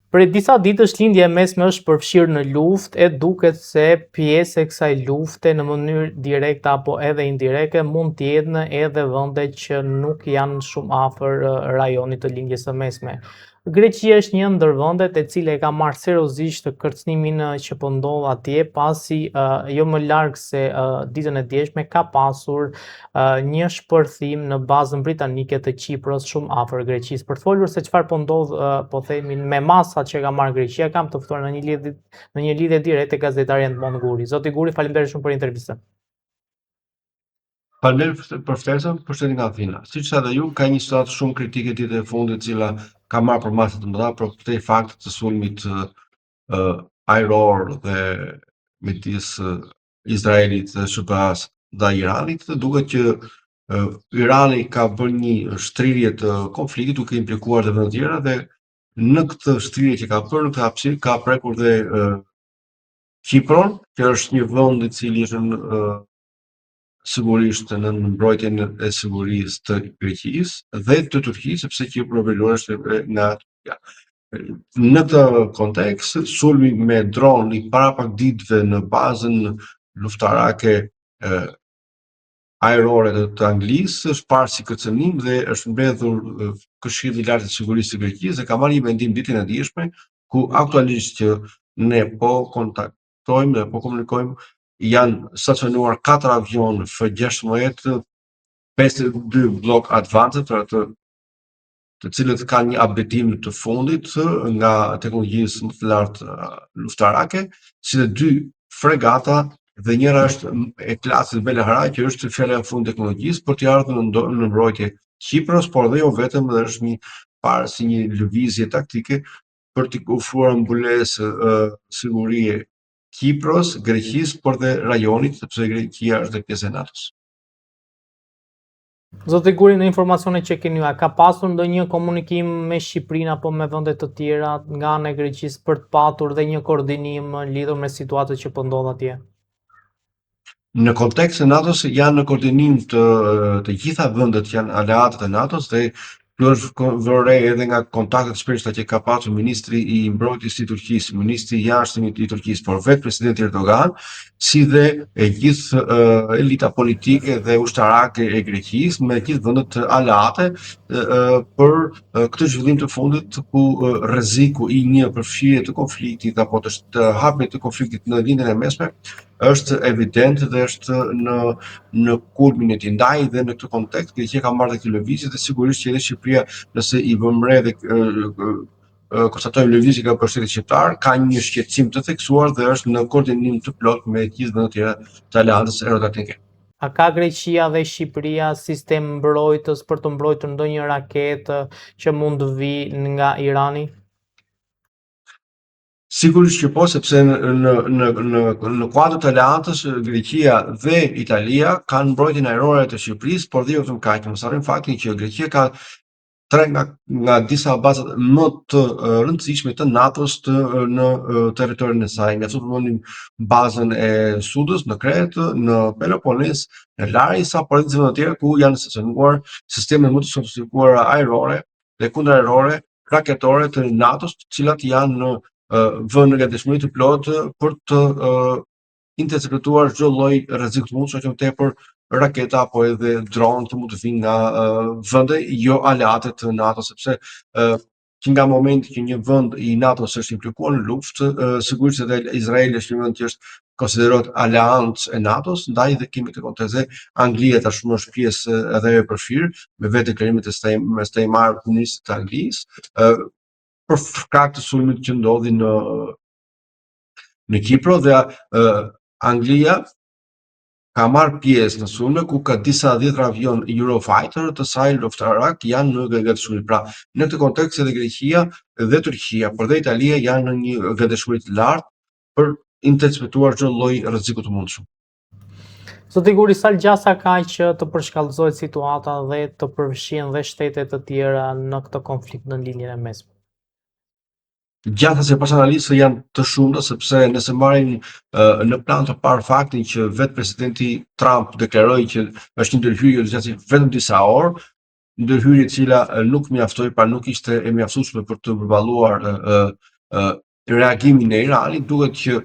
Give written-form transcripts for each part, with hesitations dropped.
Për disa ditësh lindja e mesme është përfshirë në luftë e duket se pjesë e kësaj lufte në mënyrë direkte apo edhe indirekte mund të jenë edhe vende që nuk janë shumë afër rajonit të lindjes së mesme. Greqia është një ndër vendet e cila e ka marrë seriozisht kërcënimin që po ndodh atje, pasi jo më larg se ditën e djeshme ka pasur një shpërthim në bazën britanike të Qipros shumë afër Greqisë. Për të folur se çfarë po ndodh, po themi me masat që ka marrë Greqia, kam të ftuar në një lidhje direkte gazetari Edmond Guri. Zoti Guri, faleminderit shumë për intervistën. Faleminderit për ftesën, përshëndetje nga Athina. Siç tha dhe ju, ka një situatë shumë kritike ditën e fundit, e cila ka marrë për masa të mëdha për këtë fakt të sulmit ajror dhe midis Izraelit dhe SBA-s ndaj Iranit, dhe duket që Irani ka bërë një shtrirje të konfliktit duke implikuar dhe vende të tjera, dhe në këtë shtrirje që ka bërë, në këtë hapësirë ka prekur dhe Kipron, që është një vend i cili është sigurisht në mbrojtjen e sigurisë të Greqisë dhe të Turqisë, sepse Kipro është nga Turqia. Në këtë kontekst, sulmi me dron i para pak ditëve në bazën luftarake ajrore të Anglisë është parë si kërcënim dhe është mbledhur Këshilli i Lartë të Sigurisë të Greqisë dhe ka marrë një vendim ditën e djeshme, ku aktualisht që ne po kontaktojmë dhe po komunikojmë, janë stacionuar 4 avion F-16, 52 blok Advanced, të cilët kanë një updatim të fundit nga teknologjisë më të lartë luftarake, si dhe 2 fregata dhe njëra është e klasës Belehra, që është fjala e fundit e teknologjisë për të ardhur në mbrojtje Kipros, por dhe jo vetëm, dhe është një parë si një lëvizje taktike për të ofruar mbulesë sigurie Kipros, Greqisë, por dhe rajonit, sepse Greqia është dhe pjesë e NATO-s. Zoti Guri, në informacionet që keni ju, a ka pasur ndonjë komunikim me Shqipërinë apo me vende të tjera nga ana e Greqisë për të patur dhe një koordinim lidhur me situatën që po ndodh atje? Në kontekst të NATO-s janë në koordinim të gjitha vendet që janë aleatët e NATO-s, dhe kjo është vëre edhe nga kontaktet shpeshta që ka pasur ministri i mbrojtjes i Turqisë, ministri i jashtëm i Turqisë, por vetë presidenti Erdogan, si dhe e gjithë elita politike dhe ushtarake e Greqisë me gjithë vendet aleate për këtë zhvillim të fundit, ku rreziku i një përfshirje të konfliktit apo të hapjes të konfliktit në lindjen e mesme është evident dhe është në kulmin e tij. Ndaj dhe në këtë kontekst Greqia ka marrë këtë lëvizje, dhe sigurisht që edhe Shqipëria, nëse i vëmë re dhe konstatojmë lëvizje nga pushteti shqiptar, ka një shqetësim të theksuar dhe është në koordinim të plot me gjithë vendet e tjera të aleancës euroatlantike. A ka Greqia dhe Shqipëria sistem mbrojtës për të mbrojtur ndonjë raketë që mund të vijë nga Irani? Sigurisht që po, sepse në kuadër të aleancës Greqia dhe Italia kanë mbrojtjen ajrore të Shqipërisë, por dhe jo vetëm kaq. Mos harrojmë faktin që Greqia ka 3 nga disa bazat më të rëndësishme të NATO-s në territorin e saj. Nga çdo përmendim bazën e Sudës në Kretë, në Pelopones, në Larisa, por edhe zona të tjera ku janë stacionuar sisteme më të sofistikuara ajrore dhe kundërajrore raketore të NATO-s, të cilat janë vënë nga dëshmëri të plotë për të interceptuar çdo lloj rreziku të mundshëm, që më tepër raketa apo edhe dronë të mund të vinë nga vende jo aleate të NATO, sepse që nga momenti që një vend i NATO-s është implikuar në luftë, sigurisht edhe Izraeli është një vend që është konsiderohet aleancë e NATO-s, ndaj dhe kemi të konteze Anglia tashmë është pjesë edhe e përfshirë me vetë deklarimet e Steinmeier, kryeministit të Anglisë, për shkak të sulmit që ndodhi në Kipro, dhe Anglia ka marrë pjesë në sulme ku ka disa 10 avion Eurofighter të saj luftarak janë në gatishmëri. Pra, në këtë kontekst edhe Greqia dhe Turqia, por dhe Italia janë në një gatishmëri të lartë për interceptuar çdo lloj rreziku të mundshëm. Zoti Guri, sa gjasa ka që të përshkallëzohet situata dhe të përfshihen dhe shtete të tjera në këtë konflikt në lindjen e mesme? Gjata se pas analizë janë të shumta, sepse nëse marrim në plan të parë faktin që vetë presidenti Trump deklaroi që është një ndërhyrje që zgjati vetëm disa orë, ndërhyrje e cila nuk mjaftoi, pra nuk ishte e mjaftueshme për të përballuar reagimin e Iranit. Duket që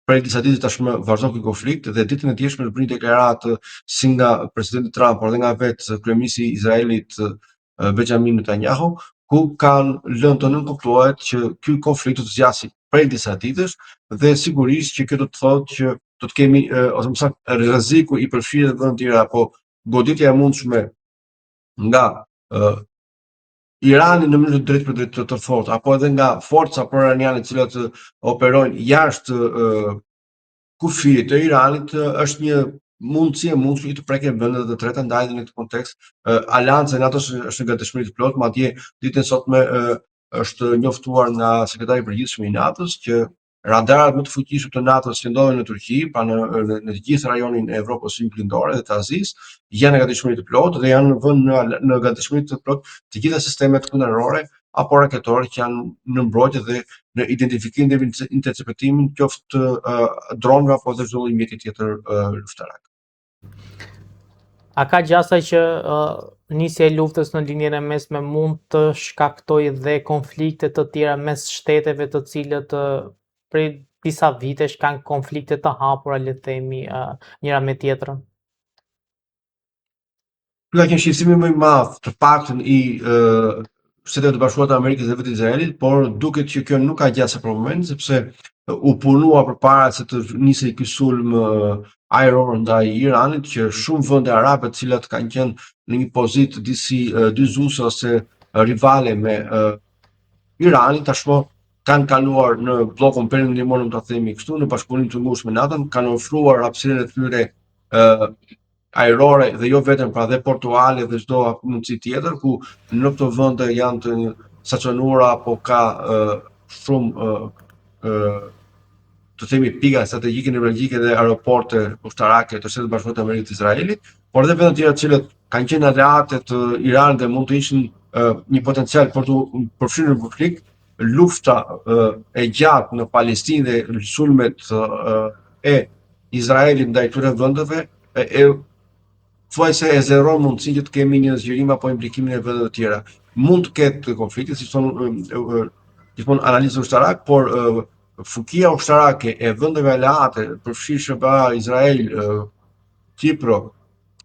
prej disa ditë tashmë vazhdon ky konflikt dhe ditën e djeshme bëri deklaratë si nga presidenti Trump, por edhe nga vetë kryeministri i Izraelit Benjamin Netanyahu, ku kanë lënë të nënkuptohet që ky konflikt do të zgjasë prej disa ditësh dhe sigurisht që kjo do të thotë që do të kemi ose më saktë rreziku i përfshirjes në vende të tjera apo goditja e mundshme nga Irani në mënyrë drejt për drejt të fortë apo edhe nga forca pro-iraniane të cilat operojnë jashtë kufijit të Iranit është një mundësi e mundshme të preken vendet e treta, ndaj në këtë kontekst aleanca e NATO-s është në gatishmëri të plotë, madje ditën e sotme është njoftuar nga sekretari i përgjithshëm i NATO-s që radarat më të fuqishëm të NATO-s që ndodhen në Turqi, pra në të gjithë rajonin e Evropës Juglindore dhe të Azisë, janë në gatishmëri të plotë dhe janë vënë në gatishmëri të plotë të gjitha sistemet kundërore apo raketore që janë në mbrojtje dhe në identifikim dhe interceptimin qoftë dronëve apo dhe çdo lloj mjeti tjetër luftarak. A ka gjasa që nisja e luftës në linjën e mesme mund të shkaktojë dhe konflikte të tjera mes shteteve të cilët prej disa vitesh kanë konflikte të hapura, le të themi, njëra me tjetrën? Ky ka qenë shqetësimi më i madh të paktën i Shtetet e Bashkuara të Amerikës dhe vetë Izraelit, por duket që kjo nuk ka gjasa për moment, sepse u punua përpara se të nisej ky sulm ajror ndaj Iranit, që shumë vende arabe të cilat kanë qenë në një pozitë disi dyzuese ose rivale me Iranin tashmë kanë kaluar në bllokun perëndimor, ta themi kështu, në bashkëpunim të ngushtë me NATO, kanë ofruar hapësirën e tyre ajrore dhe jo vetëm, pra dhe portuale dhe çdo mundësi tjetër ku në këto vende janë të stacionuara apo ka shumë të themi pika strategjike nevralgjike dhe aeroporte ushtarake të Shtetit Bashkuar të Amerikës të Izraelit, por edhe vende të tjera të cilët kanë qenë aleate të Iranit dhe mund të ishin një potencial për të përfshirë në konflikt. Lufta e gjatë në Palestinë dhe sulmet e Izraelit ndaj këtyre vendeve thuajse e zeron mundësinë që të kemi një zgjerim apo implikimin e vendeve të tjera. Mund të ketë konflikte, si thonë gjithmonë analizë ushtarak, por fuqia ushtarake e vendeve aleate, përfshirë SBA, Izrael, Kipro,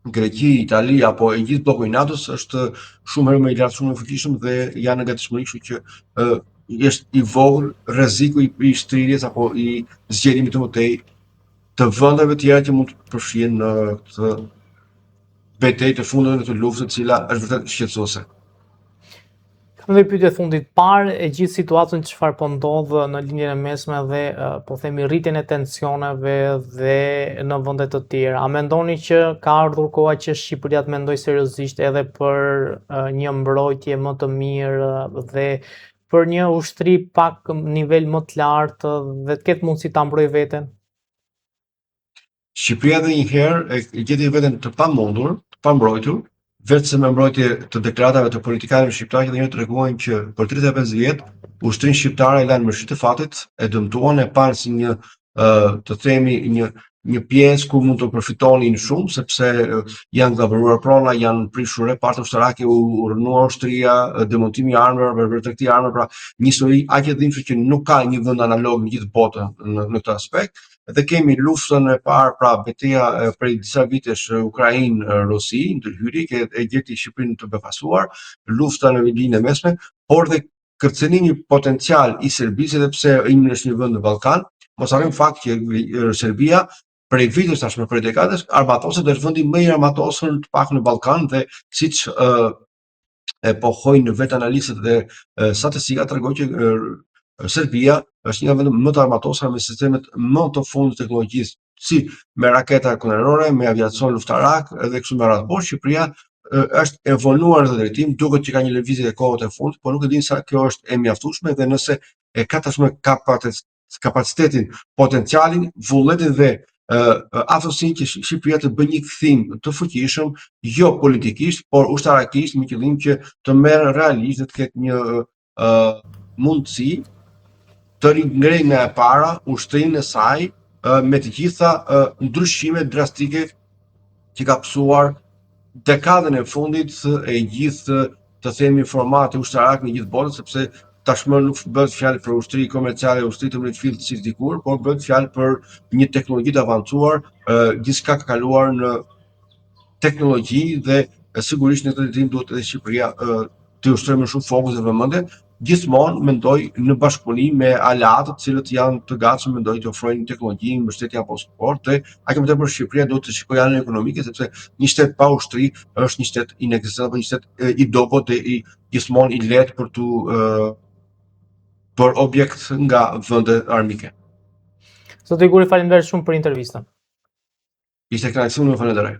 Greqi, Itali apo e gjithë bloku i NATO-s është shumë herë më i lartë, shumë më fuqishëm dhe janë në gatishmëri, kështu që është i vogël rreziku i shtrirjes apo i zgjerimit të mëtej të vendeve të tjera që mund të përfshihen në këtë betejë të fundit në të luftës, e cila është vërtet shqetësuese. Kam dhe pyetje fundit, parë e gjithë situatën çfarë po ndodh në linjën e mesme dhe po themi rritjen e tensioneve dhe në vende të tjera, a mendoni që ka ardhur koha që Shqipëria të mendojë seriozisht edhe për një mbrojtje më të mirë dhe për një ushtri pak nivel më të lartë dhe të ketë mundësi ta mbrojë veten? Shqipëria edhe një herë e gjeti veten të pamundur, të pambrojtur, vetëm me mbrojtje të deklaratave të politikanëve shqiptarë që njerëzit treguojnë që për 35 vjet ushtrinë shqiptare e lanë mëshirë të fatit, e dëmtuan, e parë si një të themi një pjesë ku mund të përfitonin shumë, sepse janë gabuar prona, janë prishur repartë ushtarake, u rënua ushtria, demontimi i armëve, vërtetëti i armëve, pra një histori aq e dhimbshme që nuk ka një vend analog në gjithë botën në këtë aspekt. Dhe kemi luftën e parë, pra betejë prej disa vitesh Ukrainë-Rusi, ndërhyrje që e gjeti Shqipërinë të befasuar, lufta në linjën e mesme, por dhe kërcënimi potencial i Serbisë, edhe pse Imri është një vend në Ballkan, mos harrim fakt që Serbia prej vitesh tashmë, prej dekadash, armatoset dhe është vendi më i armatosur të pak në Ballkan dhe siç e pohojnë në vetë analistët dhe statistika tregojnë që Serbia është një nga vendet më të armatosura me sistemet më të fundit të teknologjisë, si me raketa kundërore, me aviacion luftarak edhe kështu me radhë. Por Shqipëria është evoluar në drejtim, duket që ka një lëvizje e kohët e fundit, por nuk e di sa kjo është e mjaftueshme dhe nëse e ka tashmë kapacitetin, potencialin, vullnetin dhe aftësinë që Shqipëria të bëjë një kthim të fuqishëm, jo politikisht, por ushtarakisht, me qëllim që të merrë realisht dhe të ketë një mundësi të ringrej nga e para ushtrinë e saj me të gjitha ndryshimet drastike që ka pësuar dekadën e fundit e gjithë të themi formati ushtarak në gjithë botën, sepse tashmë nuk bëhet fjalë për ushtri komerciale, ushtri të mëlefillt si dikur, por bëhet fjalë për një teknologji të avancuar, gjithçka ka kaluar në teknologji dhe sigurisht në këtë drejtim duhet edhe Shqipëria të ushtrojë më shumë fokus dhe vëmendje. Gjithmonë mendoj në bashkëpunim me aleatët të cilët janë të gatshëm mendoj të ofrojnë teknologji, mbështetje apo suport dhe aq më tepër Shqipëria duhet të shikojë anën ekonomike sepse një shtet pa ushtri është një shtet inekzistent apo një shtet i dobët dhe i gjithmonë i lehtë për tu për objekt nga vende armike. Zoti Guri, faleminderit shumë për intervistën. Ishte kënaqësi, unë ju falenderoj.